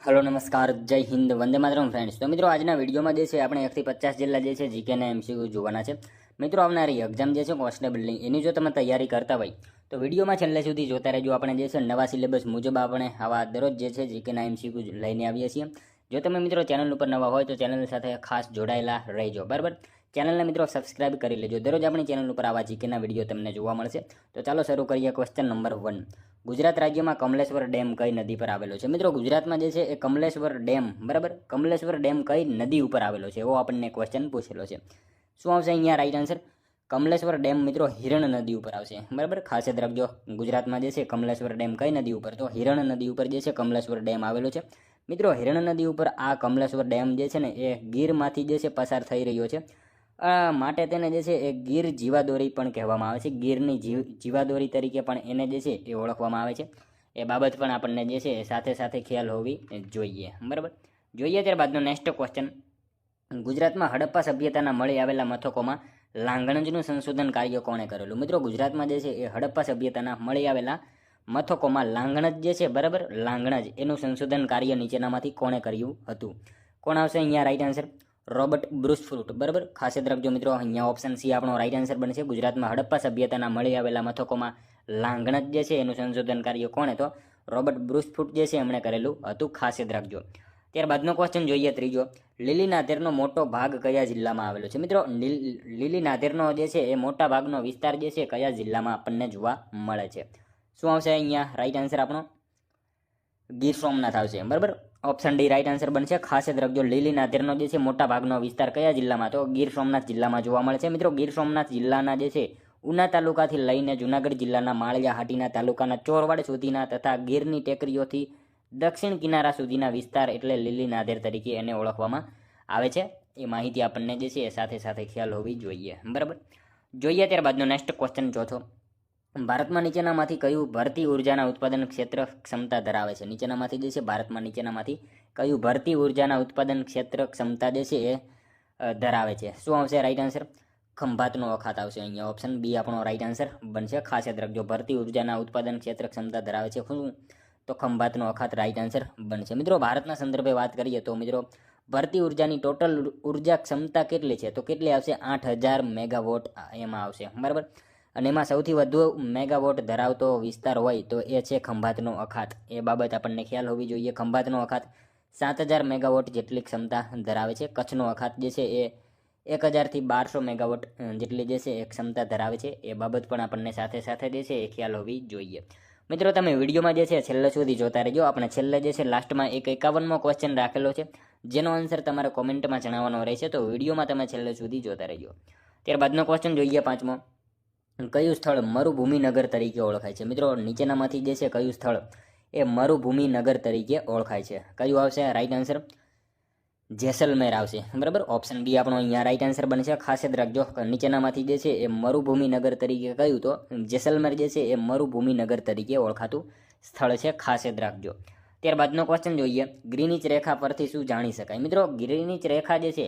Hello नमस्कार जय Hind Vande Mataram friends. तो मित्रों આજના વિડીયોમાં જે છે આપણે 1 થી 50 જિલ્લા જે છે જીકેના એમસીક્યુ જોવાના છે। મિત્રો આવનારી એક્ઝામ જે છે કોન્સ્ટેબલની એની જો તમે તૈયારી કરતા હોય તો વિડીયોમાં છેલ્લે સુધી જોતા રહેજો। આપણે જે છે નવા સિલેબસ મુજબ આપણે આવા દરરોજ જે છે જીકેના એમસીક્યુ લઈને આવીએ છીએ। જો તમે મિત્રો ચેનલ ઉપર નવા હોય તો ચેનલ સાથે ખાસ જોડાયેલા રહેજો, બરાબર। ચેનલને મિત્રો સબસ્ક્રાઇબ કરી લેજો। દરરોજ આપણી ચેનલ ઉપર આવા જીકેના વિડીયો તમને જોવા મળશે। તો ચાલો શરૂ કરીએ। ક્વેશ્ચન નંબર 1, ગુજરાત રાજ્યમાં કમલેશ્વર ડેમ કઈ નદી પર આવેલો છે? મિત્રો ગુજરાતમાં જે છે એ કમલેશ્વર ડેમ, બરાબર, કમલેશ્વર ડેમ કઈ નદી ઉપર આવેલો છે એવો આપણને ક્વેશ્ચન પૂછેલો છે। શું આવશે અહીંયા રાઈટ આન્સર? કમલેશ્વર ડેમ મિત્રો હિરણ નદી ઉપર આવશે, બરાબર। ખાસ યાદ રાખજો, ગુજરાતમાં જે છે કમલેશ્વર ડેમ કઈ નદી ઉપર? તો હિરણ નદી ઉપર જે છે કમલેશ્વર ડેમ આવેલો છે। મિત્રો હિરણ નદી ઉપર આ કમલેશ્વર ડેમ જે છે ને એ ગીરમાંથી જે છે પસાર થઈ રહ્યો છે, માટે તેને જે છે એ ગીર જીવાદોરી પણ કહેવામાં આવે છે। ગીરની જીવાદોરી તરીકે પણ એને જે છે એ ઓળખવામાં આવે છે। એ બાબત પણ આપણને જે છે સાથે સાથે ખ્યાલ હોવી જોઈએ, બરાબર। જોઈએ ત્યારબાદનો નેક્સ્ટ ક્વેશ્ચન, ગુજરાતમાં હડપ્પા સભ્યતાના મળી આવેલા મથકોમાં લાંગણજનું સંશોધન કાર્ય કોણે કરેલું? મિત્રો ગુજરાતમાં જે છે એ હડપ્પા સભ્યતાના મળી આવેલા મથકોમાં લાંગણજ જે છે, બરાબર, લાંગણજ એનું સંશોધન કાર્ય નીચેનામાંથી કોણે કર્યું હતું? કોણ આવશે અહીંયા રાઈટ આન્સર? રોબર્ટ બ્રુસફ્રૂટ, બરાબર। ખાસ યાદ રાખજો મિત્રો, અહીંયા ઓપ્શન સી આપણો રાઈટ આન્સર બનશે। ગુજરાતમાં હડપ્પા સભ્યતાના મળી આવેલા મથકોમાં લાંગણજ જે છે એનું સંશોધન કાર્ય કોણે? તો રોબર્ટ બ્રુસફ્રૂટ જે છે એમણે કરેલું હતું, ખાસ યાદ રાખજો। ત્યારબાદનો ક્વેશ્ચન જોઈએ ત્રીજો, લીલી નાધેરનો મોટો ભાગ કયા જિલ્લામાં આવેલો છે? મિત્રો લીલી નાધેરનો જે છે એ મોટા ભાગનો વિસ્તાર જે છે કયા જિલ્લામાં આપણને જોવા મળે છે? શું આવશે અહીંયા રાઈટ આન્સર આપણો? ગીર સોમનાથ આવશે, બરાબર। ઓપ્શન ડી રાઈટ આન્સર બનશે। ખાસ યાદ રાખજો, લીલી નાધેરનો જે છે મોટા ભાગનો વિસ્તાર કયા જિલ્લામાં? તો ગીર સોમનાથ જિલ્લામાં જોવા મળે છે। મિત્રો ગીર સોમનાથ જિલ્લાના જે છે ઉના તાલુકાથી લઈને જૂનાગઢ જિલ્લાના માળિયા હાટીના તાલુકાના ચોરવાડ સુધીના તથા ગીરની ટેકરીઓથી દક્ષિણ કિનારા સુધીના વિસ્તાર એટલે લીલી નાધેર તરીકે એને ઓળખવામાં આવે છે। એ માહિતી આપણને જે છે એ સાથે સાથે ખ્યાલ હોવી જોઈએ, બરાબર। જોઈએ ત્યારબાદનો નેક્સ્ટ ક્વેશ્ચન ચોથો, ભારતમાં નીચેનામાંથી કયું ભરતી ઉર્જાના ઉત્પાદન ક્ષેત્ર ક્ષમતા ધરાવે છે? નીચેનામાંથી જે છે ભારતમાં નીચેનામાંથી કયું ભરતી ઉર્જાના ઉત્પાદન ક્ષેત્ર ક્ષમતા જે છે એ ધરાવે છે? શું આવશે રાઈટ આન્સર? ખંભાતનો અખાત આવશે અહીંયા। ઓપ્શન બી આપણો રાઈટ આન્સર બનશે। ખાસ યાદ રાખજો, ભરતી ઉર્જાના ઉત્પાદન ક્ષેત્ર ક્ષમતા ધરાવે છે શું? તો ખંભાતનો અખાત રાઈટ આન્સર બનશે। મિત્રો ભારતના સંદર્ભે વાત કરીએ તો મિત્રો ભરતી ઉર્જાની ટોટલ ઉર્જા ક્ષમતા કેટલી છે? તો કેટલી આવશે? 8000 મેગાવોટ એમાં આવશે, બરાબર। અને એમાં સૌથી વધુ મેગાવોટ ધરાવતો વિસ્તાર હોય તો એ છે ખંભાતનો અખાત। એ બાબત આપણને ખ્યાલ હોવી જોઈએ। ખંભાતનો અખાત 7000 મેગાવોટ જેટલી ક્ષમતા ધરાવે છે। કચ્છનો અખાત જે છે એ 1000 થી 1200 મેગાવોટ જેટલી જે છે એ ક્ષમતા ધરાવે છે। એ બાબત પણ આપણને સાથે સાથે જે છે એ ખ્યાલ હોવી જોઈએ। મિત્રો તમે વિડીયોમાં જે છે છેલ્લે સુધી જોતા રહેજો। આપણે છેલ્લે જે છે લાસ્ટમાં એક 51મો ક્વેશ્ચન રાખેલો છે જેનો આન્સર તમારે કોમેન્ટમાં જણાવવાનો રહેશે, તો વિડીયોમાં તમે છેલ્લે સુધી જોતા રહેજો। ત્યારબાદનો ક્વેશ્ચન જોઈએ પાંચમો, કયું સ્થળ મરુભૂમિ નગર તરીકે ઓળખાય છે? મિત્રો નીચેનામાંથી જે છે કયું સ્થળ એ મરુભૂમિ નગર તરીકે ઓળખાય છે? કયું આવશે રાઈટ આન્સર? જેસલમેર આવશે, બરાબર। ઓપ્શન બી આપણો અહીંયા રાઈટ આન્સર બનશે। ખાસ યાદ રાખજો, નીચેનામાંથી જે છે એ મરુભૂમિ નગર તરીકે કયું? તો જેસલમેર જે છે એ મરુભૂમિ નગર તરીકે ઓળખાતું સ્થળ છે, ખાસ યાદ રાખજો। ત્યારબાદનો ક્વેશ્ચન જોઈએ, ગ્રીનિચ રેખા પરથી શું જાણી શકાય? મિત્રો ગ્રીનિચ રેખા જે છે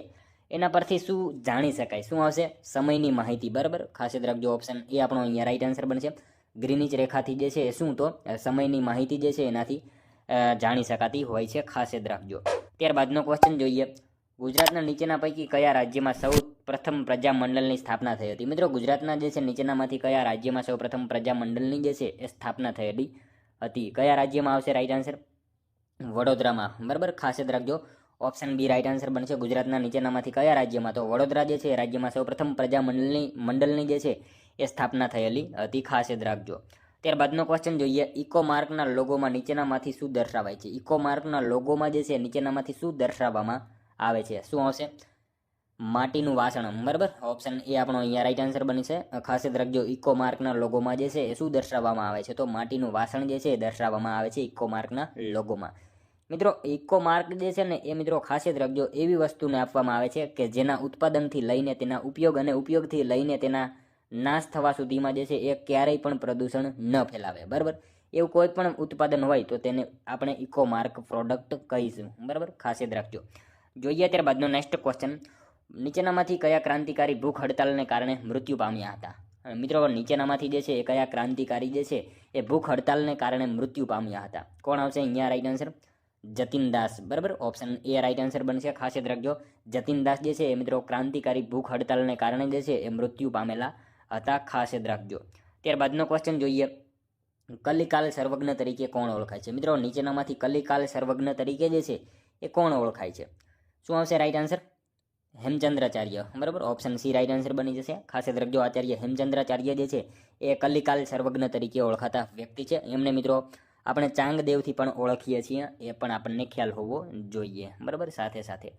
એના પરથી શું જાણી શકાય? શું આવશે? સમયની માહિતી, બરાબર। ખાસ યાદ રાખજો, ઓપ્શન એ આપણો અહીંયા રાઈટ આન્સર બનશે। ગ્રીનિચ રેખાથી જે છે એ શું? તો સમયની માહિતી જે છે એનાથી જાણી શકાતી હોય છે, ખાસ યાદ રાખજો। ત્યારબાદનો ક્વેશ્ચન જોઈએ, ગુજરાતના નીચેના પૈકી કયા રાજ્યમાં સૌ પ્રથમ પ્રજામંડળની સ્થાપના થઈ હતી? મિત્રો ગુજરાતના જે છે નીચેનામાંથી કયા રાજ્યમાં સૌ પ્રથમ પ્રજામંડળની જે છે એ સ્થાપના થયેલી હતી? કયા રાજ્યમાં આવશે રાઈટ આન્સર? વડોદરામાં, બરાબર। ખાસ યાદ રાખજો, ઓપ્શન બી રાઈટ આન્સર બનશે। ગુજરાતના નીચેનામાંથી કયા રાજ્યમાં? તો વડોદરા જે છે એ રાજ્યમાં સૌ પ્રથમ પ્રજામંડળની જે છે એ સ્થાપના થયેલી હતી, ખાસ યાદ રાખજો। ત્યારબાદનો ક્વેશ્ચન જોઈએ, ઇકો માર્કના લોગોમાં નીચેનામાંથી શું દર્શાવાય છે? ઇકો માર્કના લોગોમાં જે છે નીચેનામાંથી શું દર્શાવવામાં આવે છે? શું આવશે? માટીનું વાસણ, બરાબર। ઓપ્શન એ આપણો અહીંયા રાઈટ આન્સર બનશે। ખાસ યાદ રાખજો, ઇકો માર્કના લોગોમાં જે છે એ શું દર્શાવવામાં આવે છે? તો માટીનું વાસણ જે છે એ દર્શાવવામાં આવે છે ઇકો માર્કના લોગોમાં। મિત્રો ઇકો માર્ક જે છે ને એ મિત્રો ખાસ યાદ રાખજો, એવી વસ્તુને આપવામાં આવે છે કે જેના ઉત્પાદનથી લઈને તેના ઉપયોગ અને ઉપયોગથી લઈને તેના નાશ થવા સુધીમાં જે છે એ ક્યારેય પણ પ્રદૂષણ ન ફેલાવે, બરાબર। એવું કોઈ પણ ઉત્પાદન હોય તો તેને આપણે ઇકો માર્ક પ્રોડક્ટ કહીશું, બરાબર। ખાસ યાદ રાખજો। જોઈએ ત્યારબાદનો નેક્સ્ટ ક્વેશ્ચન, નીચેનામાંથી કયા ક્રાંતિકારી ભૂખ હડતાલને કારણે મૃત્યુ પામ્યા હતા? મિત્રો નીચેનામાંથી જે છે એ કયા ક્રાંતિકારી જે છે એ ભૂખ હડતાલને કારણે મૃત્યુ પામ્યા હતા? કોણ આવશે અહીંયા રાઈટ આન્સર? જતીન દાસ, બરાબર. ઓપ્શન એ રાઈટ આન્સર બનશે. ખાસ યાદ રાખજો, જતીન દાસ જે છે એ મિત્રો ક્રાંતિકારી ભૂખ હડતાલને કારણે જે છે એ મૃત્યુ પામેલા હતા. ખાસ યાદ રાખજો. ત્યારબાદનો ક્વેશ્ચન જોઈએ, કલિકાલ સર્વજ્ઞ તરીકે કોણ ઓળખાય છે? મિત્રો નીચેનામાંથી કલિકાલ સર્વજ્ઞ તરીકે જે છે એ કોણ ઓળખાય છે? શું આવશે રાઈટ આન્સર? હેમચંદ્રાચાર્ય, બરાબર. ઓપ્શન સી રાઈટ આન્સર બની જશે. ખાસ યાદ રાખજો, આચાર્ય હેમચંદ્રાચાર્ય જે છે એ કલિકાલ સર્વજ્ઞ તરીકે ઓળખાતા વ્યક્તિ છે. એમને મિત્રો આપણે ચાંગદેવથી પણ ઓળખીએ છીએ, એ પણ આપણને ખ્યાલ હોવો જોઈએ, બરાબર. સાથે સાથે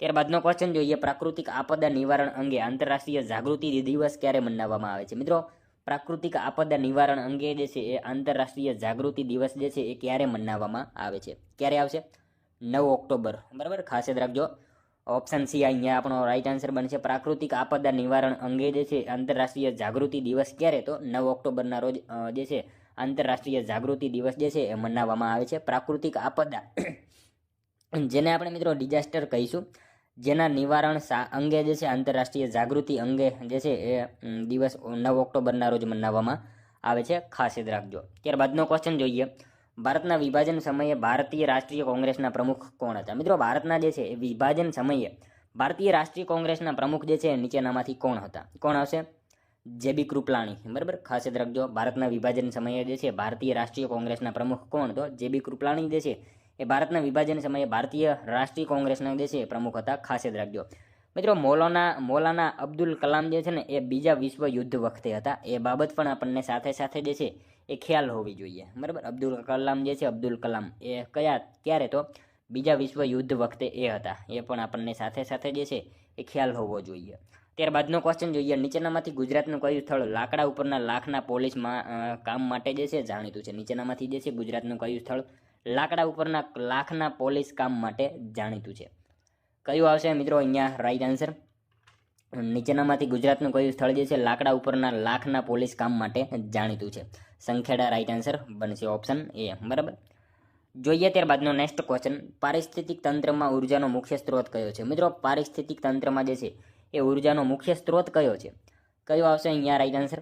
ત્યારબાદનો ક્વેશ્ચન જોઈએ, પ્રાકૃતિક આપદા નિવારણ અંગે આંતરરાષ્ટ્રીય જાગૃતિ દિવસ ક્યારે મનાવવામાં આવે છે? મિત્રો પ્રાકૃતિક આપદા નિવારણ અંગે જે છે એ આંતરરાષ્ટ્રીય જાગૃતિ દિવસ જે છે એ ક્યારે મનાવવામાં આવે છે? ક્યારે આવશે? 9 ઓક્ટોબર, બરાબર. ખાસ યાદ રાખજો, ઓપ્શન સી અહીંયા આપણો રાઈટ આન્સર બનશે. પ્રાકૃતિક આપદા નિવારણ અંગે જે છે આંતરરાષ્ટ્રીય જાગૃતિ દિવસ ક્યારે? તો 9 ઓક્ટોબરના રોજ જે છે આંતરરાષ્ટ્રીય જાગૃતિ દિવસ જે છે એ મનાવવામાં આવે છે. પ્રાકૃતિક આપદા જેને આપણે મિત્રો ડિઝાસ્ટર કહીશું, જેના નિવારણ અંગે જે છે આંતરરાષ્ટ્રીય જાગૃતિ અંગે જે છે એ દિવસ 9 ઓક્ટોબરના રોજ મનાવવામાં આવે છે. ખાસ યાદ રાખજો. ત્યારબાદનો ક્વેશ્ચન જોઈએ, ભારતના વિભાજન સમયે ભારતીય રાષ્ટ્રીય કોંગ્રેસના પ્રમુખ કોણ હતા? મિત્રો ભારતના જે છે એ વિભાજન સમયે ભારતીય રાષ્ટ્રીય કોંગ્રેસના પ્રમુખ જે છે નીચેનામાંથી કોણ હતા? કોણ આવશે? જેબી કૃપલાણી, બરાબર. ખાસ યાદ રાખજો, ભારતના વિભાજન સમયે જે છે ભારતીય રાષ્ટ્રીય કોંગ્રેસના પ્રમુખ કોણ? તો જેબી કૃપલાણી જે છે એ ભારતના વિભાજન સમયે ભારતીય રાષ્ટ્રીય કોંગ્રેસના જે છે પ્રમુખ હતા. ખાસ યાદ રાખજો. મિત્રો મૌલાના અબ્દુલ કલામ જે છે ને એ બીજા વિશ્વ યુદ્ધ વખતે હતા, એ બાબત પણ આપણને સાથે સાથે જે છે એ ખ્યાલ હોવી જોઈએ, બરાબર. અબ્દુલ કલામ જે છે, અબ્દુલ કલામ એ ક્યારે? તો બીજા વિશ્વ યુદ્ધ વખતે એ હતા, એ પણ આપણને સાથે સાથે જે છે એ ખ્યાલ હોવો જોઈએ. ત્યારબાદનો ક્વેશ્ચન જોઈએ, નીચેનામાંથી ગુજરાતનું કયું સ્થળ લાકડા ઉપરના લાખના પોલિશમાં કામ માટે જે છે જાણીતું છે? નીચેનામાંથી જે છે ગુજરાતનું કયું સ્થળ લાકડા ઉપરના લાખના પોલિશ કામ માટે જાણીતું છે? કયું આવશે મિત્રો અહીંયા રાઈટ આન્સર? નીચેનામાંથી ગુજરાતનું કયું સ્થળ જે છે લાકડા ઉપરના લાખના પોલિશ કામ માટે જાણીતું છે? સંખેડા રાઈટ આન્સર બનશે. ઓપ્શન એ, બરાબર. જોઈએ ત્યારબાદનો નેક્સ્ટ ક્વેશ્ચન, પારિસ્થિતિક તંત્રમાં ઉર્જાનો મુખ્ય સ્ત્રોત કયો છે? મિત્રો પારિસ્થિતિક તંત્રમાં જે છે એ ઉર્જાનો મુખ્ય સ્ત્રોત કયો છે? કયો આવશે અહીંયા રાઈટ આન્સર?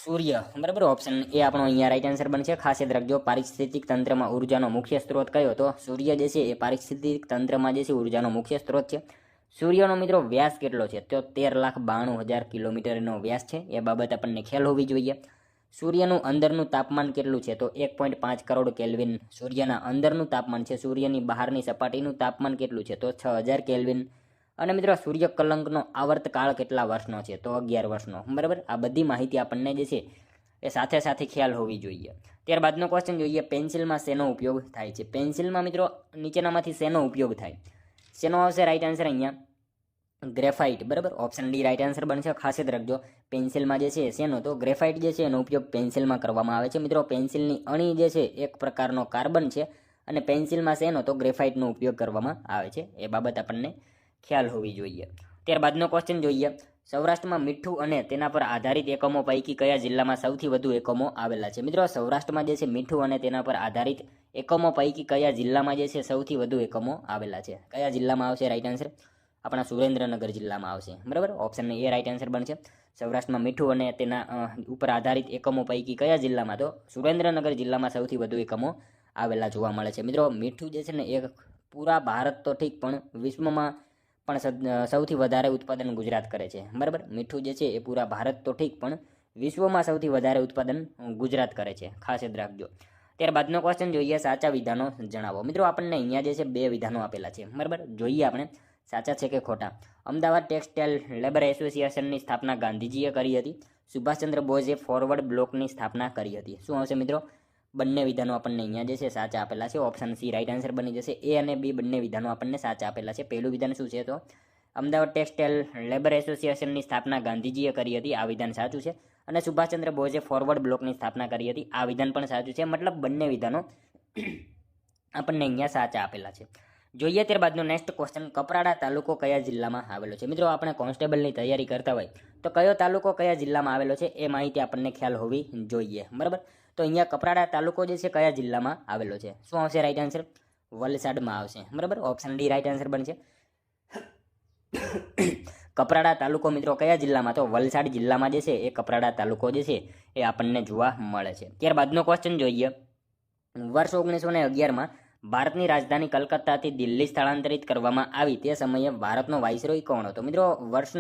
સૂર્ય, બરાબર. ઓપ્શન એ આપણો અહીંયા રાઈટ આન્સર બનશે. ખાસ યાદ રાખજો, પારિસ્થિતિક તંત્રમાં ઉર્જાનો મુખ્ય સ્ત્રોત કયો? તો સૂર્ય જે છે એ પારિસ્થિતિક તંત્રમાં જે છે ઉર્જાનો મુખ્ય સ્ત્રોત છે. સૂર્યનો મિત્રો વ્યાસ કેટલો છે? તો 13,92,000 કિલોમીટરનો વ્યાસ છે, એ બાબત આપણને ખ્યાલ હોવી જોઈએ. સૂર્યનું અંદરનું તાપમાન કેટલું છે? તો 1.5 કરોડ કેલ્વિન સૂર્યના અંદરનું તાપમાન છે. સૂર્યની બહારની સપાટીનું તાપમાન કેટલું છે? તો 6,000 કેલ્વિન. અને મિત્રો સૂર્ય કલંકનો આવર્તકાળ કેટલા વર્ષનો છે? તો 11 વર્ષનો, બરાબર. આ બધી માહિતી આપણને જે છે એ સાથે સાથે ખ્યાલ હોવી જોઈએ. ત્યારબાદનો ક્વેશ્ચન જોઈએ, પેન્સિલમાં શેનો ઉપયોગ થાય છે? પેન્સિલમાં મિત્રો નીચેનામાંથી શેનો ઉપયોગ થાય? શેનો આવશે રાઈટ આન્સર અહીંયા? ગ્રેફાઇટ, બરાબર. ઓપ્શન ડી રાઈટ આન્સર બનશે. ખાસ યાદ રાખજો, પેન્સિલમાં જે છે શેનો? તો ગ્રેફાઇટ જે છે એનો ઉપયોગ પેન્સિલમાં કરવામાં આવે છે. મિત્રો પેન્સિલની અણી જે છે એક પ્રકારનો કાર્બન છે, અને પેન્સિલમાં શેનો? તો ગ્રેફાઇટનો ઉપયોગ કરવામાં આવે છે, એ બાબત આપણને ખ્યાલ હોવી જોઈએ. ત્યારબાદનો ક્વેશ્ચન જોઈએ, સૌરાષ્ટ્રમાં મીઠું અને તેના પર આધારિત એકમો પૈકી કયા જિલ્લામાં સૌથી વધુ એકમો આવેલા છે? મિત્રો સૌરાષ્ટ્રમાં જે છે મીઠું અને તેના પર આધારિત એકમો પૈકી કયા જિલ્લામાં જે છે સૌથી વધુ એકમો આવેલા છે? કયા જિલ્લામાં આવશે રાઈટ આન્સર? આપણા સુરેન્દ્રનગર જિલ્લામાં આવશે, બરાબર. ઓપ્શન એ રાઈટ આન્સર બનશે. સૌરાષ્ટ્રમાં મીઠું અને તેના ઉપર આધારિત એકમો પૈકી કયા જિલ્લામાં? તો સુરેન્દ્રનગર જિલ્લામાં સૌથી વધુ એકમો આવેલા જોવા મળે છે. મિત્રો મીઠું જે છે ને એ પૂરા ભારત તો ઠીક પણ વિશ્વમાં પણ સૌથી વધારે ઉત્પાદન ગુજરાત કરે છે, બરાબર. મીઠું જે છે એ પૂરા ભારત તો ઠીક પણ વિશ્વમાં સૌથી વધારે ઉત્પાદન ગુજરાત કરે છે. ખાસ યાદ રાખજો. ત્યારબાદનો ક્વેશ્ચન જોઈએ, સાચા વિધાનો જણાવો. મિત્રો આપણને અહીંયા જે છે 2 વિધાનો આપેલા છે, બરાબર. જોઈએ આપણે સાચા છે કે ખોટા. અમદાવાદ ટેક્સટાઇલ લેબર એસોસિએશનની સ્થાપના ગાંધીજીએ કરી હતી. સુભાષચંદ્ર બોઝે ફોરવર્ડ બ્લોકની સ્થાપના કરી હતી. શું આવશે મિત્રો? બંને વિધાનો આપણને અહીંયા જે છે સાચા આપેલા છે. ઓપ્શન સી રાઈટ આન્સર બની જશે. એ અને બી બંને વિધાનો આપણને સાચા આપેલા છે. પહેલું વિધાન શું છે? તો અમદાવાદ ટેક્સટાઇલ લેબર એસોસિએશનની સ્થાપના ગાંધીજીએ કરી હતી, આ વિધાન સાચું છે. અને સુભાષચંદ્ર બોઝે ફોરવર્ડ બ્લોકની સ્થાપના કરી હતી, આ વિધાન પણ સાચું છે. મતલબ બંને વિધાનો આપણને અહીંયા સાચા આપેલા છે. જોઈએ ત્યારબાદનો નેક્સ્ટ ક્વેશ્ચન, કપરાડા તાલુકો કયા જિલ્લામાં આવેલો છે? મિત્રો આપણે કોન્સ્ટેબલની તૈયારી કરતા હોય તો કયો તાલુકો કયા જિલ્લામાં આવેલો છે એ માહિતી આપણને ખ્યાલ હોવી જોઈએ, બરાબર. તો અહીંયા કપરાડા તાલુકો જે છે કયા જિલ્લામાં આવેલો છે? શું આવશે રાઈટ આન્સર? વલસાડમાં આવશે, બરાબર. ઓપ્શન ડી રાઈટ આન્સર બનશે. કપરાડા તાલુકો મિત્રો કયા જિલ્લામાં? તો વલસાડ જિલ્લામાં જે છે એ કપરાડા તાલુકો જે છે એ આપણને જોવા મળે છે. ત્યારબાદનો ક્વેશ્ચન જોઈએ, વર્ષ 1911માં ભારતની રાજધાની કલકત્તાથી દિલ્હી સ્થળાંતરિત કરવામાં આવી તે સમયે ભારતનો વાઇસરોય કોણ હતો? મિત્રો વર્ષ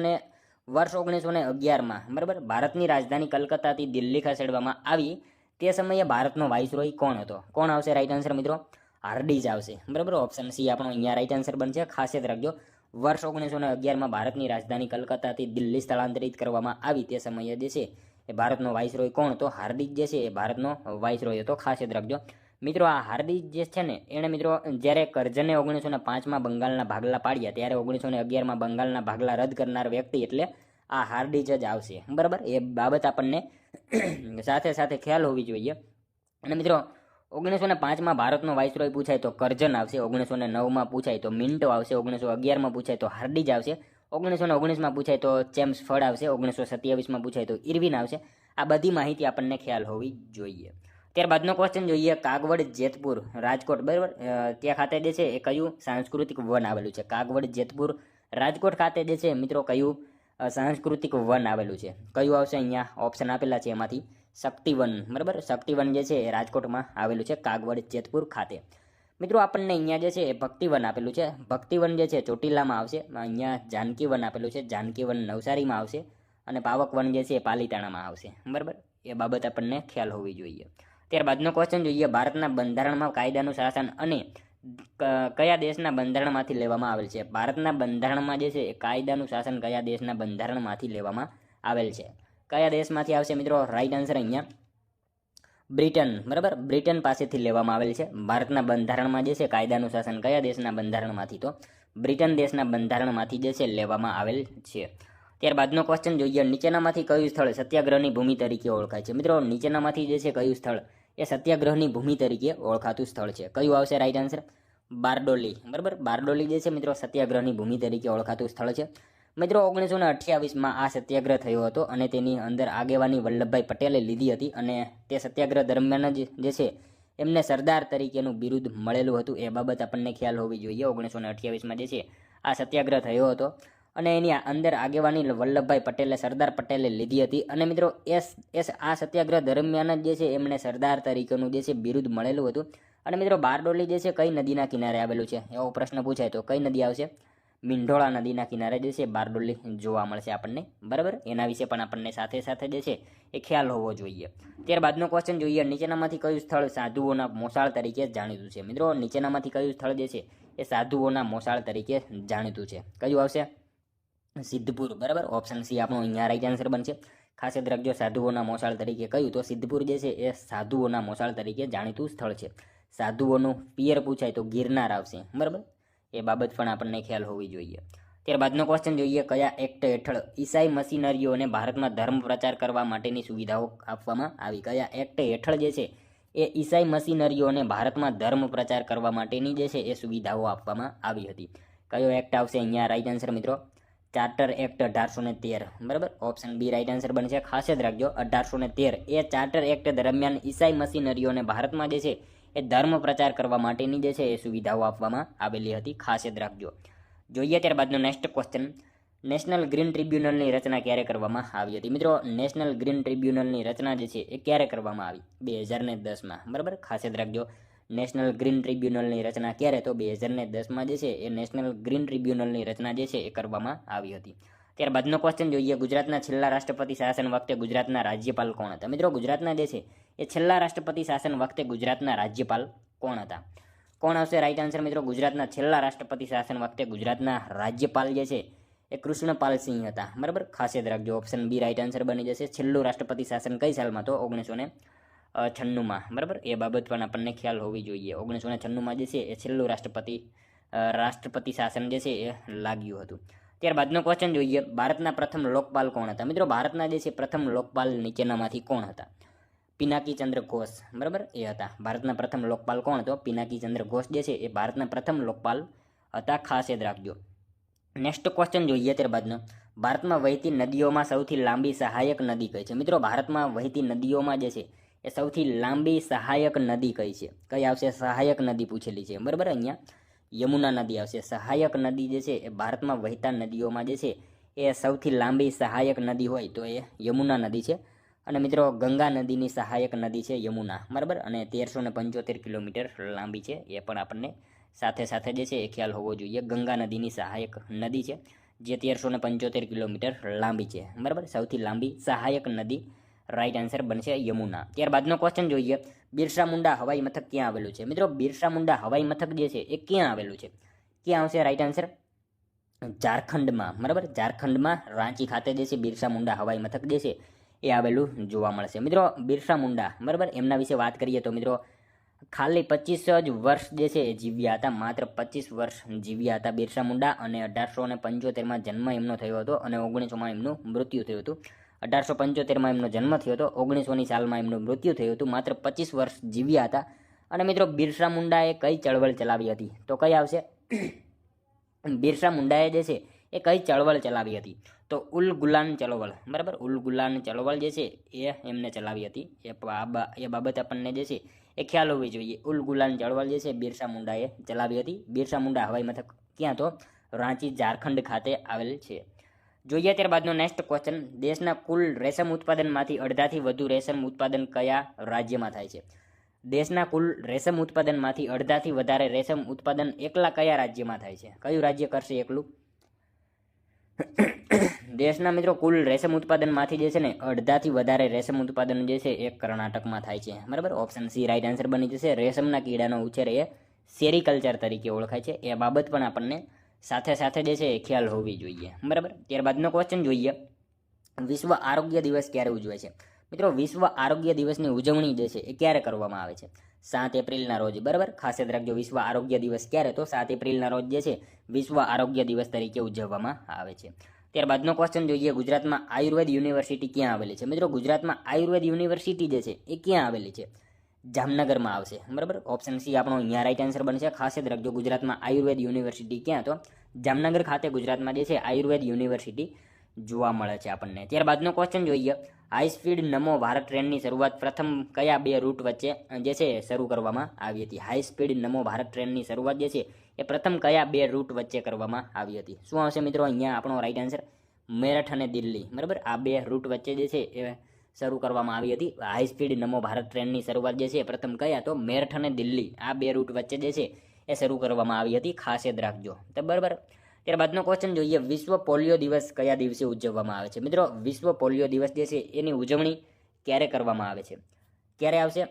1911માં બરાબર ભારતની રાજધાની કલકત્તાથી દિલ્હી ખસેડવામાં આવી તે સમયે ભારતનો વાઇસરોય કોણ હતો? કોણ આવશે રાઈટ આન્સર મિત્રો? હાર્ડિંજ આવશે બરાબર. ઓપ્શન સી આપણો અહીંયા રાઈટ આન્સર બનશે. ખાસ યાદ રાખજો, વર્ષ 1911માં ભારતની રાજધાની કલકત્તાથી દિલ્હી સ્થળાંતરિત કરવામાં આવી તે સમયે જે છે એ ભારતનો વાઇસરોય કોણ હતો? હાર્ડિંજ જે છે એ ભારતનો વાઇસરોય હતો. ખાસ યાદ રાખજો મિત્રો. આ હાર્ડિંજ જે છે ને એણે મિત્રો જ્યારે કરઝને 1905માં બંગાળના ભાગલા પાડ્યા ત્યારે 1911માં બંગાળના ભાગલા રદ કરનાર વ્યક્તિ એટલે આ હાર્ડિંજ જ આવશે બરાબર. એ બાબત આપણને સાથે સાથે ખ્યાલ હોવી જોઈએ. અને મિત્રો 1905માં ભારતનો વાઇસરોય પૂછાય તો કરઝન આવશે, 1909માં પૂછાય તો મિન્ટો આવશે, 1911માં પૂછાય તો હાર્ડિંજ આવશે, 1919માં પૂછાય તો ચેમ્સફર્ડ આવશે, 1927માં પૂછાય તો ઇરવિન આવશે. આ બધી માહિતી આપણને ખ્યાલ હોવી જોઈએ. ત્યારબાદનો ક્વેશ્ચન જોઈએ, કાગવડ જેતપુર રાજકોટ બરાબર ત્યાં ખાતે જે છે એ કયું સાંસ્કૃતિક વન આવેલું છે? કાગવડ જેતપુર રાજકોટ ખાતે જે છે મિત્રો કયું સાંસ્કૃતિક વન આવેલું છે? કયું આવશે? અહીંયા ઓપ્શન આપેલા છે એમાંથી શક્તિવન બરાબર. શક્તિવન જે છે એ રાજકોટમાં આવેલું છે કાગવડ જેતપુર ખાતે. મિત્રો આપણને અહીંયા જે છે એ ભક્તિવન આપેલું છે. ભક્તિવન જે છે ચોટીલામાં આવશે. અહીંયા જાનકીવન આપેલું છે, જાનકીવન નવસારીમાં આવશે. અને પાવકવન જે છે એ પાલીતાણામાં આવશે બરાબર. એ બાબત આપણને ખ્યાલ હોવી જોઈએ. ત્યારબાદનો ક્વેશ્ચન જોઈએ, ભારતના બંધારણમાં કાયદાનું શાસન અને કયા દેશના બંધારણમાંથી લેવામાં આવેલ છે? ભારતના બંધારણમાં જે છે એ કાયદાનું શાસન કયા દેશના બંધારણમાંથી લેવામાં આવેલ છે? કયા દેશમાંથી આવશે મિત્રો? રાઈટ આન્સર અહીંયા બ્રિટન બરાબર. બ્રિટન પાસેથી લેવામાં આવેલ છે. ભારતના બંધારણમાં જે છે કાયદાનું શાસન કયા દેશના બંધારણમાંથી? તો બ્રિટન દેશના બંધારણમાંથી જે છે લેવામાં આવેલ છે. ત્યારબાદનો ક્વેશ્ચન જોઈએ, નીચેનામાંથી કયું સ્થળ સત્યાગ્રહની ભૂમિ તરીકે ઓળખાય છે? મિત્રો નીચેનામાંથી જે છે કયું સ્થળ એ સત્યાગ્રહની ભૂમિ તરીકે ઓળખાતું સ્થળ છે? કયું આવશે રાઈટ આન્સર? બારડોલી બરાબર. બારડોલી જે છે મિત્રો સત્યાગ્રહની ભૂમિ તરીકે ઓળખાતું સ્થળ છે. મિત્રો 1928માં આ સત્યાગ્રહ થયો હતો અને તેની અંદર આગેવાની વલ્લભભાઈ પટેલે લીધી હતી અને તે સત્યાગ્રહ દરમિયાન જ જે છે એમને સરદાર તરીકેનું બિરુદ મળેલું હતું. એ બાબત આપણને ખ્યાલ હોવી જોઈએ. 1928માં જે છે આ સત્યાગ્રહ થયો હતો અને એની અંદર આગેવાની વલ્લભભાઈ પટેલે સરદાર પટેલે લીધી હતી અને મિત્રો આ સત્યાગ્રહ દરમિયાન જ જે છે એમને સરદાર તરીકેનું જે છે બિરુદ મળેલું હતું. અને મિત્રો બારડોલી જે છે કઈ નદીના કિનારે આવેલું છે એવો પ્રશ્ન પૂછાય તો કઈ નદી આવશે? મીંઢોળા નદીના કિનારે જે છે બારડોલી જોવા મળશે આપણને બરાબર. એના વિશે પણ આપણને સાથે સાથે જે છે એ ખ્યાલ હોવો જોઈએ. ત્યારબાદનો ક્વેશ્ચન જોઈએ, નીચેનામાંથી કયું સ્થળ સાધુઓના મોસાળ તરીકે જાણીતું છે? મિત્રો નીચેનામાંથી કયું સ્થળ જે છે એ સાધુઓના મોસાળ તરીકે જાણીતું છે? કયું આવશે? સિદ્ધપુર બરાબર. ઓપ્શન સી આપણો અહીંયા રાઈટ આન્સર બનશે. ખાસ યાદ રાખજો, સાધુઓના મોસાળ તરીકે કયું? તો સિદ્ધપુર જે છે એ સાધુઓના મોસાળ તરીકે જાણીતું સ્થળ છે. સાધુઓનું પિયર પૂછાય તો ગિરનાર આવશે બરાબર. એ બાબત પણ આપણને ખ્યાલ હોવી જોઈએ. ત્યારબાદનો ક્વેશ્ચન જોઈએ, કયા એક્ટ હેઠળ ઈસાઈ મિશનરીઓને ભારતમાં ધર્મ પ્રચાર કરવા માટેની સુવિધાઓ આપવામાં આવી? કયા એક્ટ હેઠળ જે છે એ ઈસાઈ મિશનરીઓને ભારતમાં ધર્મ પ્રચાર કરવા માટેની જે છે એ સુવિધાઓ આપવામાં આવી હતી? કયો એક્ટ આવશે અહીંયા રાઈટ આન્સર મિત્રો? ચાર્ટર એક્ટ 1813 બરાબર. ઓપ્શન બી રાઈટ આન્સર બનશે. ખાસ યાદ રાખજો 1813 એ ચાર્ટર એક્ટ દરમિયાન ઈસાઈ મિશનરીઓને ભારતમાં જે છે એ ધર્મ પ્રચાર કરવા માટેની જે છે એ સુવિધાઓ આપવામાં આવેલી હતી. ખાસ યાદ રાખજો. જોઈએ ત્યારબાદનો નેક્સ્ટ ક્વેશ્ચન, નેશનલ ગ્રીન ટ્રિબ્યુનલની રચના ક્યારે કરવામાં આવી હતી? મિત્રો નેશનલ ગ્રીન ટ્રિબ્યુનલની રચના જે છે એ ક્યારે કરવામાં આવી? 2010માં બરાબર. ખાસ યાદ રાખજો, નેશનલ ગ્રીન ટ્રિબ્યુનલની રચના ક્યારે? તો 2010માં જે છે એ નેશનલ ગ્રીન ટ્રિબ્યુનલની રચના જે છે એ કરવામાં આવી હતી. ત્યારબાદનો ક્વેશ્ચન જોઈએ, ગુજરાતના છેલ્લા રાષ્ટ્રપતિ શાસન વખતે ગુજરાતના રાજ્યપાલ કોણ હતા? મિત્રો ગુજરાતના જે છે એ છેલ્લા રાષ્ટ્રપતિ શાસન વખતે ગુજરાતના રાજ્યપાલ કોણ હતા? કોણ આવશે રાઈટ આન્સર મિત્રો? ગુજરાતના છેલ્લા રાષ્ટ્રપતિ શાસન વખતે ગુજરાતના રાજ્યપાલ જે છે એ કૃષ્ણપાલ સિંહ હતા બરાબર. ખાસ યાદ રાખજો, ઓપ્શન બી રાઈટ આન્સર બની જશે. છેલ્લું રાષ્ટ્રપતિ શાસન કઈ સાલમાં? તો 1996માં બરાબર. એ બાબત પણ આપણને ખ્યાલ હોવી જોઈએ. 1996માં જે છે એ છેલ્લું રાષ્ટ્રપતિ શાસન જે છે એ લાગ્યું હતું. ત્યારબાદનો ક્વેશ્ચન જોઈએ, ભારતના પ્રથમ લોકપાલ કોણ હતા? મિત્રો ભારતના જે છે પ્રથમ લોકપાલ નીચેનામાંથી કોણ હતા? પિનાકી ચંદ્ર ઘોષ બરાબર એ હતા ભારતના પ્રથમ લોકપાલ. કોણ હતો? પિનાકી ચંદ્ર ઘોષ જે છે એ ભારતના પ્રથમ લોકપાલ હતા. ખાસ યાદ રાખજો. નેક્સ્ટ ક્વેશ્ચન જોઈએ ત્યારબાદનો, ભારતમાં વહેતી નદીઓમાં સૌથી લાંબી સહાયક નદી કઈ છે? મિત્રો ભારતમાં વહેતી નદીઓમાં જે છે એ સૌથી લાંબી સહાયક નદી કઈ છે? કઈ આવશે? સહાયક નદી પૂછેલી છે બરાબર. અહીંયા યમુના નદી આવશે. સહાયક નદી જે છે એ ભારતમાં વહેતા નદીઓમાં જે છે એ સૌથી લાંબી સહાયક નદી હોય તો એ યમુના નદી છે. અને મિત્રો ગંગા નદીની સહાયક નદી છે યમુના, બરાબર, અને 1375 કિલોમીટર લાંબી છે. એ પણ આપણને સાથે સાથે જે છે એ ખ્યાલ હોવો જોઈએ. ગંગા નદીની સહાયક નદી છે જે 1375 કિલોમીટર લાંબી છે, બરાબર. સૌથી લાંબી સહાયક નદી રાઈટ આન્સર બનશે યમુના. ત્યારબાદનો ક્વેશ્ચન જોઈએ, બિરસા મુંડા હવાઈ મથક ક્યાં આવેલું છે? મિત્રો બિરસા મુંડા હવાઈ મથક જે છે એ ક્યાં આવેલું છે? ક્યાં આવશે રાઈટ આન્સર? ઝારખંડમાં, બરાબર. ઝારખંડમાં રાંચી ખાતે જે છે બિરસા મુંડા હવાઈ મથક જે છે એ આવેલું જોવા મળશે. મિત્રો બિરસા મુંડા, બરાબર, એમના વિશે વાત કરીએ તો મિત્રો ખાલી 25 જ વર્ષ જે છે એ જીવ્યા હતા. માત્ર 25 વર્ષ જીવ્યા હતા બિરસા મુંડા, અને 1875માં જન્મ એમનો થયો હતો અને 1900માં એમનું મૃત્યુ થયું હતું. 1875માં એમનો જન્મ થયો હતો, 1900ની સાલમાં એમનું મૃત્યુ થયું હતું. માત્ર 25 વર્ષ જીવ્યા હતા. અને મિત્રો બિરસા મુંડાએ કઈ ચળવળ ચલાવી હતી? તો કઈ આવશે? બિરસા મુંડાએ જે છે એ કઈ ચળવળ ચલાવી હતી? તો ઉલ ગુલાન ચળવળ, બરાબર. ઉલ ગુલાન ચળવળ જે છે એ એમને ચલાવી હતી. એ બાબત આપણને જે છે એ ખ્યાલ હોવી જોઈએ. ઉલ ગુલાન ચળવળ જે છે બિરસા મુંડાએ ચલાવી હતી. બિરસા મુંડા હવાઈ મથક ક્યાં? તો રાંચી, ઝારખંડ ખાતે આવેલ છે. જોઈએ ત્યારબાદનો નેક્સ્ટ ક્વેશ્ચન, દેશના કુલ રેશમ ઉત્પાદનમાંથી અડધાથી વધુ રેશમ ઉત્પાદન કયા રાજ્યમાં થાય છે? દેશના કુલ રેશમ ઉત્પાદનમાંથી અડધાથી વધારે રેશમ ઉત્પાદન એકલા કયા રાજ્યમાં થાય છે? કયું રાજ્ય કરશે એકલું? દેશના મિત્રો કુલ રેશમ ઉત્પાદનમાંથી જે છે ને અડધાથી વધારે રેશમ ઉત્પાદન જે છે એ કર્ણાટકમાં થાય છે, બરાબર. ઓપ્શન સી રાઈટ આન્સર બની જશે. રેશમના કીડાનો ઉછેર એ સેરીકલ્ચર તરીકે ઓળખાય છે. એ બાબત પણ આપણને સાથે સાથે જે છે એ ખ્યાલ હોવી જોઈએ, બરાબર. ત્યારબાદનો ક્વેશ્ચન જોઈએ, વિશ્વ આરોગ્ય દિવસ ક્યારે ઉજવાય છે? મિત્રો વિશ્વ આરોગ્ય દિવસની ઉજવણી જે છે એ ક્યારે કરવામાં આવે છે? 7 એપ્રિલના રોજ, બરાબર. ખાસ યાદ રાખજો, વિશ્વ આરોગ્ય દિવસ ક્યારે? તો 7 એપ્રિલના રોજ જે છે વિશ્વ આરોગ્ય દિવસ તરીકે ઉજવવામાં આવે છે. ત્યારબાદનો ક્વેશ્ચન જોઈએ, ગુજરાતમાં આયુર્વેદ યુનિવર્સિટી ક્યાં આવેલી છે? મિત્રો ગુજરાતમાં આયુર્વેદ યુનિવર્સિટી જે છે એ ક્યાં આવેલી છે? જામનગરમાં આવશે, બરાબર. ઓપ્શન સી આપણો અહીંયા રાઈટ આન્સર બનશે. ખાસ યાદ રાખજો, ગુજરાતમાં આયુર્વેદ યુનિવર્સિટી ક્યાં? તો જામનગર ખાતે ગુજરાતમાં જે છે આયુર્વેદ યુનિવર્સિટી જોવા મળે છે આપણને. ત્યારબાદનો ક્વેશ્ચન જોઈએ, હાઈ સ્પીડ નમો ભારત ટ્રેનની શરૂઆત પ્રથમ કયા 2 રૂટ વચ્ચે જે છે શરૂ કરવામાં આવી હતી? હાઈ સ્પીડ નમો ભારત ટ્રેનની શરૂઆત જે છે એ પ્રથમ કયા 2 રૂટ વચ્ચે કરવામાં આવી હતી? શું આવશે મિત્રો અહીંયા આપણો રાઈટ આન્સર? મેરઠ અને દિલ્હી, બરાબર. આ 2 રૂટ વચ્ચે જે છે એ શરૂ કરવામાં આવી હતી. હાઈ સ્પીડ નમો ભારત ટ્રેનની શરૂઆત જે છે પ્રથમ કયા? તો મેરઠ અને દિલ્હી, આ 2 રૂટ વચ્ચે જે છે એ શરૂ કરવામાં આવી હતી. ખાસ યાદ રાખજો, તો બરાબર. ત્યારબાદનો ક્વેશ્ચન જોઈએ, વિશ્વ પોલિયો દિવસ કયા દિવસે ઉજવવામાં આવે છે? મિત્રો વિશ્વ પોલિયો દિવસ જે છે એની ઉજવણી ક્યારે કરવામાં આવે છે? ક્યારે આવશે?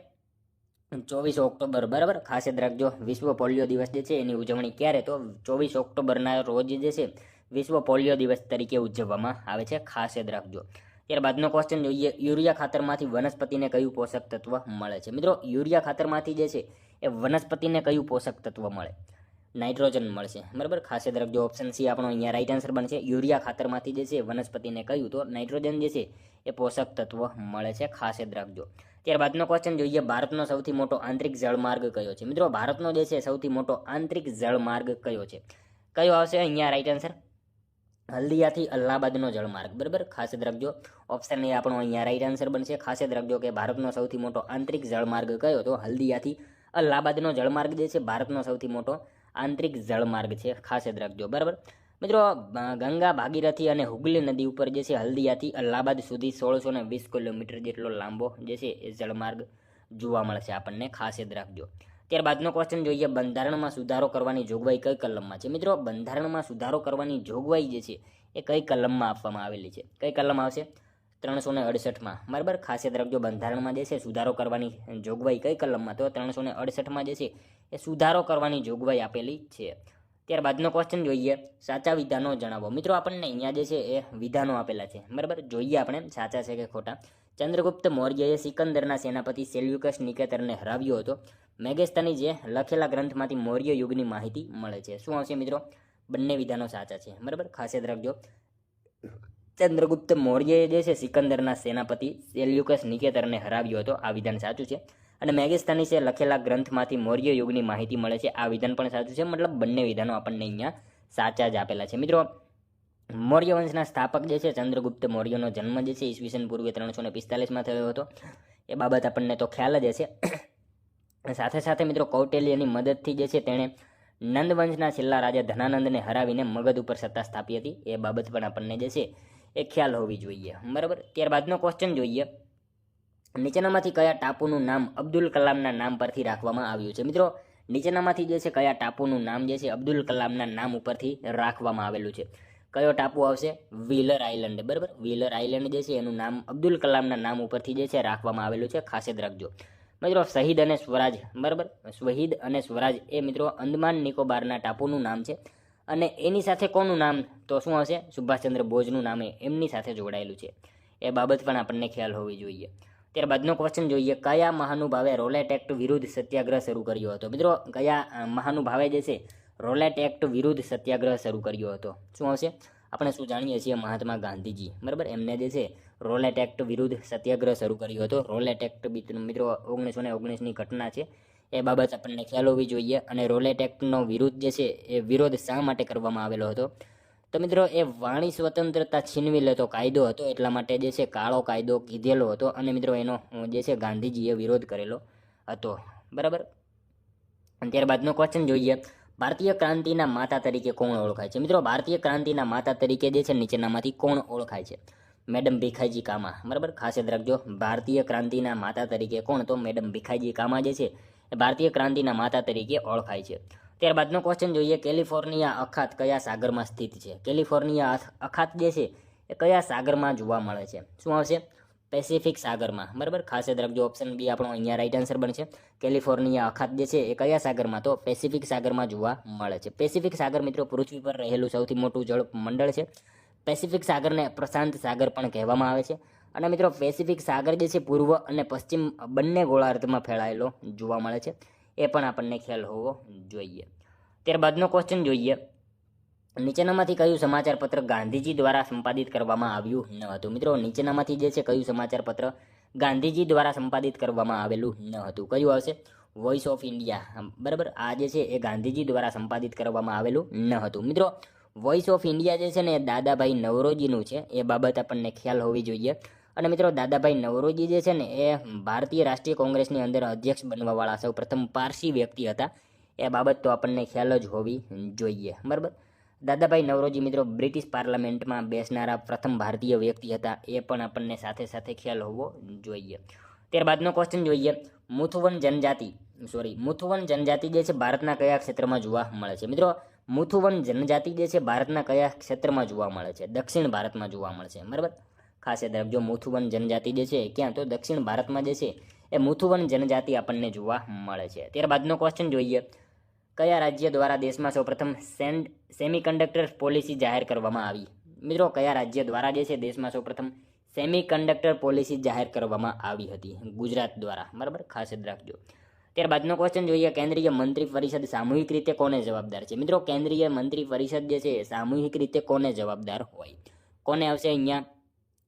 24 ઓક્ટોબર, બરાબર. ખાસ યાદ રાખજો, વિશ્વ પોલિયો દિવસ જે છે એની ઉજવણી ક્યારે? તો 24 ઓક્ટોબરના રોજ જે છે વિશ્વ પોલિયો દિવસ તરીકે ઉજવવામાં આવે છે. ખાસ યાદ રાખજો. ત્યારબાદનો ક્વેશ્ચન જોઈએ, યુરિયા ખાતરમાંથી વનસ્પતિને કયું પોષક તત્વ મળે છે? મિત્રો યુરિયા ખાતરમાંથી જે છે એ વનસ્પતિને કયું પોષક તત્વ મળે? નાઇટ્રોજન મળશે, બરાબર. ખાસ યાદ રાખજો, ઓપ્શન સી આપણો અહીંયા રાઈટ આન્સર બનશે. યુરિયા ખાતરમાંથી જે છે વનસ્પતિને કયું? તો નાઇટ્રોજન જે છે એ પોષક તત્વ મળે છે. ખાસ યાદ રાખજો. ત્યારબાદનો ક્વેશ્ચન જોઈએ, ભારતનો સૌથી મોટો આંતરિક જળમાર્ગ કયો છે? મિત્રો ભારતનો જે છે સૌથી મોટો આંતરિક જળમાર્ગ કયો છે? કયો આવશે અહીંયા રાઈટ આન્સર? હલ્દિયાથી અલ્હાબાદનો જળમાર્ગ, બરાબર. ખાસ યાદ રાખજો, ઓપ્શન એ આપણો અહીંયા રાઈટ આન્સર બનશે. ખાસ યાદ રાખજો કે ભારતનો સૌથી મોટો આંતરિક જળમાર્ગ કયો? તો હલ્દિયાથી અલ્હાબાદનો જળમાર્ગ જે છે ભારતનો સૌથી મોટો આંતરિક જળમાર્ગ છે. ખાસ યાદ રાખજો, બરાબર. મિત્રો ગંગા, ભાગીરથી અને હુગલી નદી ઉપર જે છે હલ્દિયાથી અલ્હાબાદ સુધી 1620 કિલોમીટર જેટલો લાંબો જે છે એ જળમાર્ગ જોવા મળશે આપણને. ખાસ યાદ રાખજો. ત્યારબાદનો ક્વેશ્ચન જોઈએ, બંધારણમાં સુધારો કરવાની જોગવાઈ કઈ કલમમાં છે? મિત્રો બંધારણમાં સુધારો કરવાની જોગવાઈ જે છે એ કઈ કલમમાં આપવામાં આવેલી છે? કઈ કલમ આવશે? 368માં, બરાબર. ખાસ યાદ રાખજો, બંધારણમાં જે છે સુધારો કરવાની જોગવાઈ કઈ કલમમાં? તો 368માં જે છે એ સુધારો કરવાની જોગવાઈ આપેલી છે. ત્યારબાદનો ક્વેશ્ચન જોઈએ, સાચા વિધાનો જણાવો. મિત્રો આપણને અહીંયા જે છે એ વિધાનો આપેલા છે, બરાબર. જોઈએ આપણે સાચા છે કે ખોટા. ચંદ્રગુપ્ત મૌર્યએ સિકંદરના સેનાપતિ સેલ્યુકસ નિકેતરને હરાવ્યો હતો. મેગેસ્તાની જે લખેલા ગ્રંથમાંથી મૌર્ય યુગની માહિતી મળે છે. શું આવશે મિત્રો? બંને વિધાનો સાચા છે, બરાબર. ખાસ યાદ રાખજો, ચંદ્રગુપ્ત મૌર્યએ જે છે સિકંદરના સેનાપતિ સેલ્યુકસ નિકેતરને હરાવ્યો હતો, આ વિધાન સાચું છે. અને મેગેસ્તાની છે લખેલા ગ્રંથમાંથી મૌર્ય યુગની માહિતી મળે છે, આ વિધાન પણ સાચું છે. મતલબ બંને વિધાનો આપણને અહીંયા સાચા જ આપેલા છે. મિત્રો મૌર્ય વંશના સ્થાપક જે છે ચંદ્રગુપ્ત મૌર્યનો જન્મ જે છે ઈસવીસન પૂર્વે 345માં થયો હતો, એ બાબત આપણને તો ખ્યાલ જ હશે. સાથે સાથે મિત્રો કૌટિલ્યની મદદથી જે છે તેણે નંદ વંશના છેલ્લા રાજા ધનાનંદને હરાવીને મગધ ઉપર સત્તા સ્થાપી હતી, એ બાબત પણ આપણને જે છે એ ખ્યાલ હોવી જોઈએ, બરાબર. ત્યારબાદનો ક્વેશ્ચન જોઈએ, નીચેનામાંથી કયા ટાપુનું નામ અબ્દુલ કલામના નામ પરથી રાખવામાં આવ્યું છે? મિત્રો નીચેનામાંથી જે છે કયા ટાપુનું નામ જે છે અબ્દુલ કલામના નામ ઉપરથી રાખવામાં આવેલું છે? કયો ટાપુ આવશે? વ્હીલર આઇલેન્ડ, બરાબર. વ્હીલર આઇલેન્ડ જે છે એનું નામ અબ્દુલ કલામના નામ ઉપરથી જે છે રાખવામાં આવેલું છે, ખાસ યાદ રાખજો. મિત્રો શહીદ અને સ્વરાજ, બરાબર, શહીદ અને સ્વરાજ એ મિત્રો અંદમાન નિકોબારના ટાપુનું નામ છે, અને એની સાથે કોનું નામ? તો શું આવશે? સુભાષચંદ્ર બોઝનું નામ એમની સાથે જોડાયેલું છે. એ બાબત પણ આપણને ખ્યાલ હોવી જોઈએ. ત્યારબાદનો ક્વેશ્ચન જોઈએ, કયા મહાનુભાવે રોલેટ એક્ટ વિરુદ્ધ સત્યાગ્રહ શરૂ કર્યો હતો? મિત્રો કયા મહાનુભાવે જે છે રોલેટ એક્ટ વિરુદ્ધ સત્યાગ્રહ શરૂ કર્યો હતો? શું આવશે? આપણે શું જાણીએ છીએ, મહાત્મા ગાંધીજી, બરાબર, એમને જે છે રોલેટ એક્ટ વિરુદ્ધ સત્યાગ્રહ શરૂ કર્યો હતો. રોલેટ એક્ટ મિત્રો 1919ની ઘટના છે, એ બાબત આપણને ખ્યાલ હોવી જોઈએ. અને રોલેટ એક્ટનો વિરુદ્ધ જે છે એ વિરોધ શા માટે કરવામાં આવેલો હતો? તો મિત્રો એ વાણી સ્વતંત્રતા છીનવી લેતો કાયદો હતો, એટલા માટે જે છે કાળો કાયદો કીધેલો હતો, અને મિત્રો એનો જે છે ગાંધીજીએ વિરોધ કરેલો હતો, બરાબર. અને ત્યારબાદનો ક્વેશ્ચન જોઈએ, ભારતીય ક્રાંતિના માતા તરીકે કોણ ઓળખાય છે? મિત્રો ભારતીય ક્રાંતિના માતા તરીકે જે છે નીચેનામાંથી કોણ ઓળખાય છે? મેડમ ભીખાઈજી કામા, બરાબર, ખાસ યાદ રાખજો. ભારતીય ક્રાંતિના માતા તરીકે કોણ? તો મેડમ ભીખાઈજી કામા જે છે એ ભારતીય ક્રાંતિના માતા તરીકે ઓળખાય છે. ત્યારબાદનો ક્વેશ્ચન જોઈએ, કેલિફોર્નિયા અખાત કયા સાગરમાં સ્થિત છે? કેલિફોર્નિયા અખાત જે છે એ કયા સાગરમાં જોવા મળે છે? શું આવશે? પેસિફિક સાગરમાં, બરાબર, ખાસ યાદ રાખજો. ઓપ્શન બી આપણો અહીંયા રાઈટ આન્સર બનશે. કેલિફોર્નિયા અખાત જે છે એ કયા સાગરમાં? તો પેસિફિક સાગરમાં જોવા મળે છે. પેસિફિક સાગર મિત્રો પૃથ્વી પર રહેલું સૌથી મોટું જળ મંડળ છે. પેસિફિક સાગરને પ્રશાંત સાગર પણ કહેવામાં આવે છે. અને મિત્રો પેસિફિક સાગર જે છે પૂર્વ અને પશ્ચિમ બંને ગોળાર્ધમાં ફેલાયેલો જોવા મળે છે, એ પણ આપણને ખ્યાલ હોવો જોઈએ. ત્યારબાદનો ક્વેશ્ચન જોઈએ, નીચેનામાંથી કયું સમાચાર પત્ર ગાંધીજી દ્વારા સંપાદિત કરવામાં આવ્યું ન હતું? મિત્રો નીચેનામાંથી જે છે કયું સમાચાર પત્ર ગાંધીજી દ્વારા સંપાદિત કરવામાં આવેલું ન હતું? કયું આવશે? વોઇસ ઓફ ઇન્ડિયા, બરાબર, આ જે છે એ ગાંધીજી દ્વારા સંપાદિત કરવામાં આવેલું ન હતું. મિત્રો વોઇસ ઓફ ઇન્ડિયા જે છે ને એ દાદાભાઈ નવરોજીનું છે, એ બાબત આપણને ખ્યાલ હોવી જોઈએ. અને મિત્રો દાદાભાઈ નવરોજી જે છે ને એ ભારતીય રાષ્ટ્રીય કોંગ્રેસની અંદર અધ્યક્ષ બનવાવાળા સૌ પ્રથમ પારસી વ્યક્તિ હતા, એ બાબત તો આપણને ખ્યાલ જ હોવી જોઈએ, બરાબર. દાદાભાઈ નવરોજી મિત્રો બ્રિટિશ પાર્લામેન્ટમાં બેસનારા પ્રથમ ભારતીય વ્યક્તિ હતા, એ પણ આપણને સાથે સાથે ખ્યાલ હોવો જોઈએ. ત્યારબાદનો ક્વેશ્ચન જોઈએ, મુથુવન જનજાતિ જે છે ભારતના કયા ક્ષેત્રમાં જોવા મળે છે? મિત્રો મુથુવન જનજાતિ જે છે ભારતના કયા ક્ષેત્રમાં જોવા મળે છે? દક્ષિણ ભારતમાં જોવા મળે છે, બરાબર, ખાસ યાદ રાખજો. મુથુવન જનજાતિ જે છે ક્યાં? તો દક્ષિણ ભારતમાં જે છે એ મુથુવન જનજાતિ આપણને જોવા મળે છે. ત્યારબાદનો ક્વેશ્ચન જોઈએ, કયા રાજ્ય દ્વારા દેશમાં સૌપ્રથમ સેમિકન્ડક્ટર પોલિસી જાહેર કરવામાં આવી? મિત્રો કયા રાજ્ય દ્વારા જે છે દેશમાં સૌપ્રથમ સેમિકન્ડક્ટર પોલિસી જાહેર કરવામાં આવી હતી? ગુજરાત દ્વારા, બરાબર, ખાસ યાદ રાખજો. ત્યારબાદનો ક્વેશ્ચન જોઈએ, કેન્દ્રીય મંત્રી પરિષદ સામૂહિક રીતે કોને જવાબદાર છે? મિત્રો કેન્દ્રીય મંત્રી પરિષદ જે છે સામૂહિક રીતે કોને જવાબદાર હોય? કોને આવશે અહીંયા?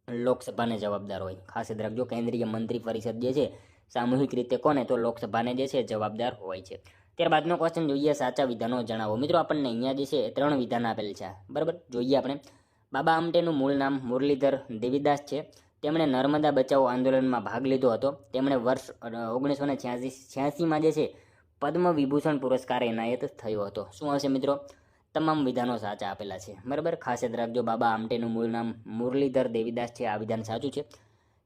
લોકસભાને જવાબદાર હોય, ખાસ યાદ રાખજો. કેન્દ્રીય મંત્રી પરિષદ જે છે સામૂહિક રીતે કોને? તો લોકસભાને જે છે જવાબદાર હોય છે. ત્યારબાદનો ક્વેશ્ચન જોઈએ, સાચા વિધાનો જણાવો. મિત્રો આપણને અહીંયા જે છે 3 વિધાન આપેલ છે, બરાબર, જોઈએ આપણે. બાબા આમટેનું મૂળ નામ મુરલીધર દેવીદાસ છે. તેમણે નર્મદા બચાવો આંદોલનમાં ભાગ લીધો હતો. તેમણે વર્ષ 1986માં જે છે પદ્મ વિભૂષણ પુરસ્કાર એનાયત થયો હતો. શું આવશે મિત્રો? તમામ વિધાનો સાચા આપેલા છે, બરાબર, ખાસ યાદ રાખજો. બાબા આમટેનું મૂળ નામ મુરલીધર દેવીદાસ છે, આ વિધાન સાચું છે.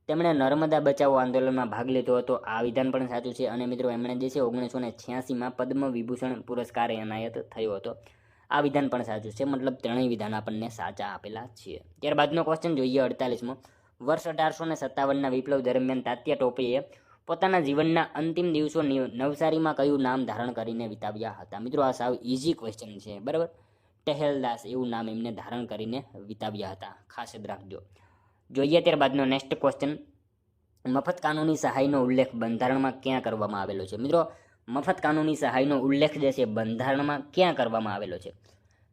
તેમણે નર્મદા બચાવો આંદોલનમાં ભાગ લીધો હતો, આ વિધાન પણ સાચું છે. અને મિત્રો એમણે જે છે 1986માં પદ્મ વિભૂષણ પુરસ્કાર એનાયત થયો હતો, આ વિધાન પણ સાચું છે. મતલબ 3 વિધાન આપણને સાચા આપેલા છે. ત્યારબાદનો ક્વેશ્ચન જોઈએ 48મો, વર્ષ 1857ના વિપ્લવ દરમિયાન તાત્યા ટોપેએ પોતાના જીવનના અંતિમ દિવસો નવસારીમાં કયું નામ ધારણ કરીને વિતાવ્યા હતા? મિત્રો આ સાવ ઇઝી ક્વેશ્ચન છે, બરાબર. ટહેલદાસ એવું નામ એમને ધારણ કરીને વિતાવ્યા હતા, ખાસ યાદ રાખજો. જોઈએ ત્યારબાદનો નેક્સ્ટ ક્વેશ્ચન, મફત કાનૂની સહાયનો ઉલ્લેખ બંધારણમાં ક્યાં કરવામાં આવેલો છે? મિત્રો મફત કાનૂની સહાયનો ઉલ્લેખ જે છે બંધારણમાં ક્યાં કરવામાં આવેલો છે?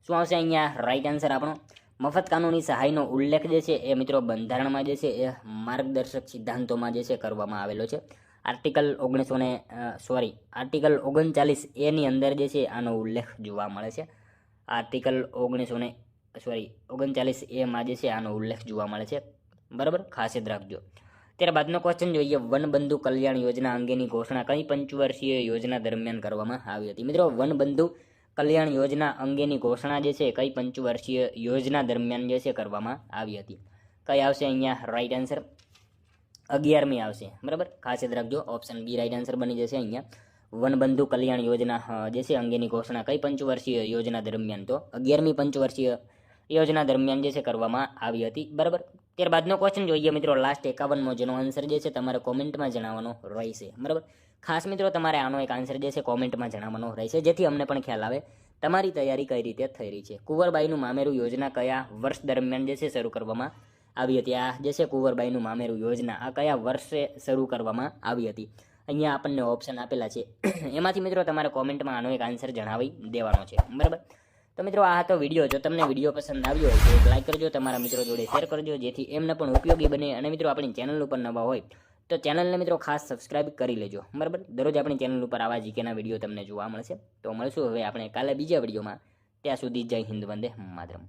શું આવશે અહીંયા રાઈટ આન્સર આપણો? મફત કાનૂની સહાયનો ઉલ્લેખ જે છે એ મિત્રો બંધારણમાં જે છે એ માર્ગદર્શક સિદ્ધાંતોમાં જે છે કરવામાં આવેલો છે. આર્ટિકલ 39A ની અંદર જે છે આનો ઉલ્લેખ જોવા મળે છે. આર્ટિકલ 39A જે છે આનો ઉલ્લેખ જોવા મળે છે, બરાબર, ખાસ યાદ રાખજો. ત્યારબાદનો ક્વેશ્ચન જોઈએ, વનબંધુ કલ્યાણ યોજના અંગેની ઘોષણા કઈ પંચવર્ષીય યોજના દરમિયાન કરવામાં આવી હતી? મિત્રો વનબંધુ કલ્યાણ યોજના અંગેની ઘોષણા જે છે કઈ પંચવર્ષીય યોજના દરમિયાન જે છે કરવામાં આવી હતી? કઈ આવશે અહીંયા રાઈટ આન્સર? 11મી આવશે, બરાબર. ખાસ યાદ રાખજો, ઓપ્શન બી રાઈટ આન્સર બની જશે અહીંયા. વનબંધુ કલ્યાણ યોજના જે છે અંગેની ઘોષણા કઈ પંચવર્ષીય યોજના દરમિયાન? તો 11મી પંચવર્ષીય યોજના દરમિયાન જે છે કરવામાં આવી હતી, બરાબર. ત્યારબાદનો ક્વેશ્ચન જોઈએ મિત્રો, લાસ્ટ 51મો, જેનો આન્સર જે છે તમારે કોમેન્ટમાં જણાવવાનો રહેશે, બરાબર. ખાસ મિત્રો તમારે આનો એક આન્સર જે છે કોમેન્ટમાં જણાવવાનો રહેશે, જેથી અમને પણ ખ્યાલ આવે તમારી તૈયારી કઈ રીતે થઈ રહી છે. કુંવરબાઈનું મામેરું યોજના કયા વર્ષ દરમિયાન જે છે શરૂ કરવામાં આવી હતી? આ જે છે કુંવરબાઈનું મામેરું યોજના આ કયા વર્ષે શરૂ કરવામાં આવી હતી? અહીંયા આપણને ઓપ્શન આપેલા છે, એમાંથી મિત્રો તમારે કોમેન્ટમાં આનો એક આન્સર જણાવી દેવાનો છે, બરાબર. તો મિત્રો આ હતો વિડીયો. જો તમને વિડીયો પસંદ આવ્યો હોય તો એક લાઈક કરજો, તમારા મિત્રો જોડે શેર કરજો, જેથી એમને પણ ઉપયોગી બને. અને મિત્રો આપણી ચેનલ ઉપર નવા હોય તો ચેનલને મિત્રો ખાસ સબસ્ક્રાઇબ કરી લેજો, બરાબર. દરરોજ આપણી ચેનલ ઉપર આવા જીકેના વિડીયો તમને જોવા મળશે. તો મળશું હવે આપણે કાલે બીજા વિડીયોમાં. ત્યાં સુધી જય હિન્દ, વંદે માતરમ.